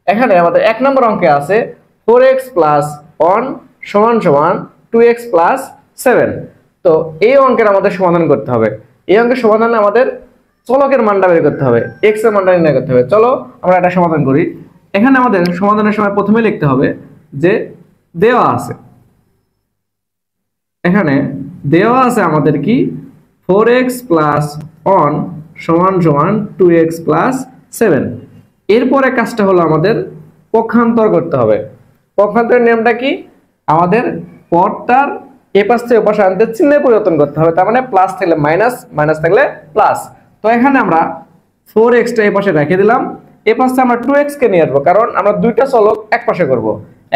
এখানে আমাদের 1 নম্বর অঙ্কে আছে 4x + 1 = 2x + 7। তো এই অঙ্কের আমাদের সমাধান করতে হবে। এই অঙ্কের সমাধানে আমাদের চলকের মানটা বের করতে হবে, x এর মানটা নির্ণয় করতে হবে। চলো আমরা এটা সমাধান করি। এখানে আমাদের সমাধানের সময় প্রথমে লিখতে হবে যে দেওয়া আছে, এখানে দেওয়া আছে আমাদের কি 4x + 1 = 2x + 7। এরপরে কাজটা হলো আমাদের পক্ষান্তর করতে হবে। পক্ষান্তরের নিয়মটা কি, আমাদের পদটার এই পাশ থেকে ওই পাশে আনতে চিহ্নের পরিবর্তন করতে হবে। তার মানে প্লাস থাকলে মাইনাস, মাইনাস থাকলে প্লাস। তো এখানে আমরা 4x টা এই পাশে রেখে দিলাম, এই পাশে আমরা 2x কে নিয়ে আসবো, কারণ আমরা দুইটা চলক এক পাশে করব।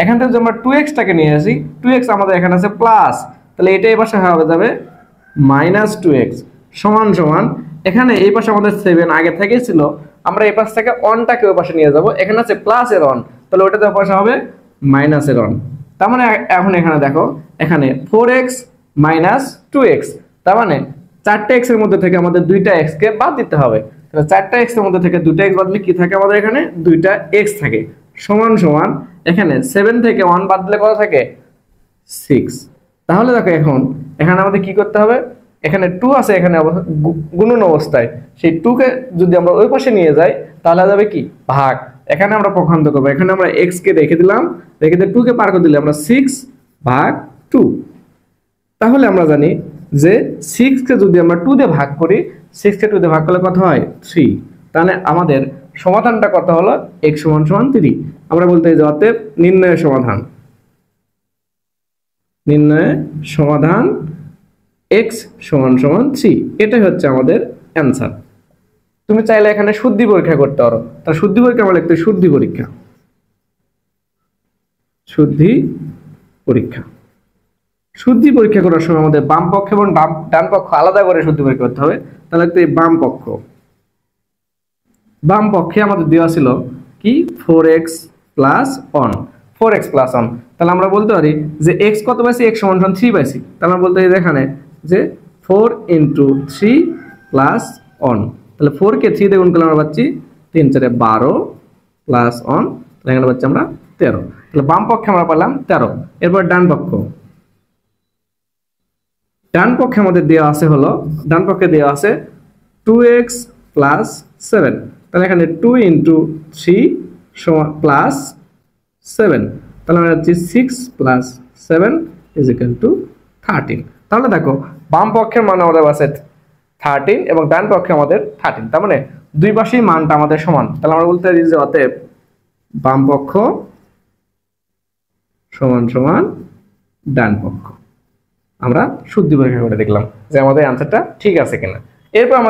এখান থেকে যদি আমরা 2x টাকে নিয়ে আসি, 2x আমাদের এখানে আছে প্লাস, তাহলে এটা এই পাশে হয়ে যাবে -2x সমান এখানে এই পাশে আমাদের 7 আগে থেকেই ছিল, আমরা এই পাশ থেকে 1 টাকে ওই পাশে নিয়ে যাব। এখানে আছে প্লাস এর 1, তাহলে ওটাতে ওই পাশে হবে মাইনাস এর 1। তার মানে এখন এখানে দেখো, এখানে 4x - 2x, তার মানে 4টা x এর মধ্যে থেকে আমাদের 2টা x কে বাদ দিতে হবে। তাহলে 4টা x এর মধ্যে থেকে 2টা x বাদ দিলে কি থাকে, আমাদের এখানে 2টা x থাকে। সমান এখানে 7 থেকে 1 বাদ দিলে কত থাকে, 6। তাহলে দেখো এখন এখানে আমাদের কি করতে হবে, এখানে 2 আছে, এখানে গুণন অবস্থায়, সেই 2 কে যদি আমরা ওই পাশে নিয়ে যাই তাহলে যাবে কি ভাগ। এখানে আমরা পক্ষান্তর করব, এখানে আমরা x কে রেখে দিলাম, রেখে দিয়ে 2 কে পার করে দিলে আমরা 6/2। তাহলে আমরা জানি যে 6 কে যদি আমরা 2 দিয়ে ভাগ করি, 6 কে 2 দিয়ে ভাগ করলে কত হয় 3। তাহলে আমাদের সমাধানটা কত হলো, x = 3। আমরা বলতে যে অতএব নির্ণয়ের সমাধান x = 3। এটাই হচ্ছে আমাদের অ্যানসার। তুমি চাইলে এখানে শুদ্ধি পরীক্ষা করতে পারো। তার শুদ্ধি পরীক্ষা আমরা লিখতে শুদ্ধি পরীক্ষা, শুদ্ধি পরীক্ষা করার সময় আমাদের বাম পক্ষ এবং ডান পক্ষ আলাদা করে শুদ্ধি পরীক্ষা করতে হবে। তাহলে তো এই বাম পক্ষে আমাদের দেওয়া ছিল কি 4x + 1, 4x + 1। তাহলে আমরা বলতে পারি যে x কত পাইছি, x = 3 পাইছি। তাহলে আমরা বলতে পারি এখানে যে 4 × 3 + 1, তাহলে 4 কে 3 দিয়ে গুণ করলে আমরা পাচ্ছি 3 × 4 = 12 + 1, তাহলে এখানে পাচ্ছি আমরা 13। তাহলে বাম পক্ষে আমরা পেলাম 13। এরপর ডান পক্ষে আমাদের দেওয়া আছে হলো, ডান পক্ষে দেওয়া আছে 2x + 7। তাহলে এখানে 2 × 3 + 7, তাহলে আমরা পাচ্ছি 6 + 7 = 13। তাহলে দেখো বাম পক্ষের মান আমাদের আছে 13 এবং ডান পক্ষে আমাদের 13, তার মানে দুই পাশেই মানটা আমাদের সমান। তাহলে আমরা বলতে পারি যে অতএব বাম পক্ষ সমান ডান পক্ষ। আমরা শুদ্ধি পরীক্ষা করে দেখলাম যে আমাদের অ্যানসারটা ঠিক আছে কিনা। এরপর আমরা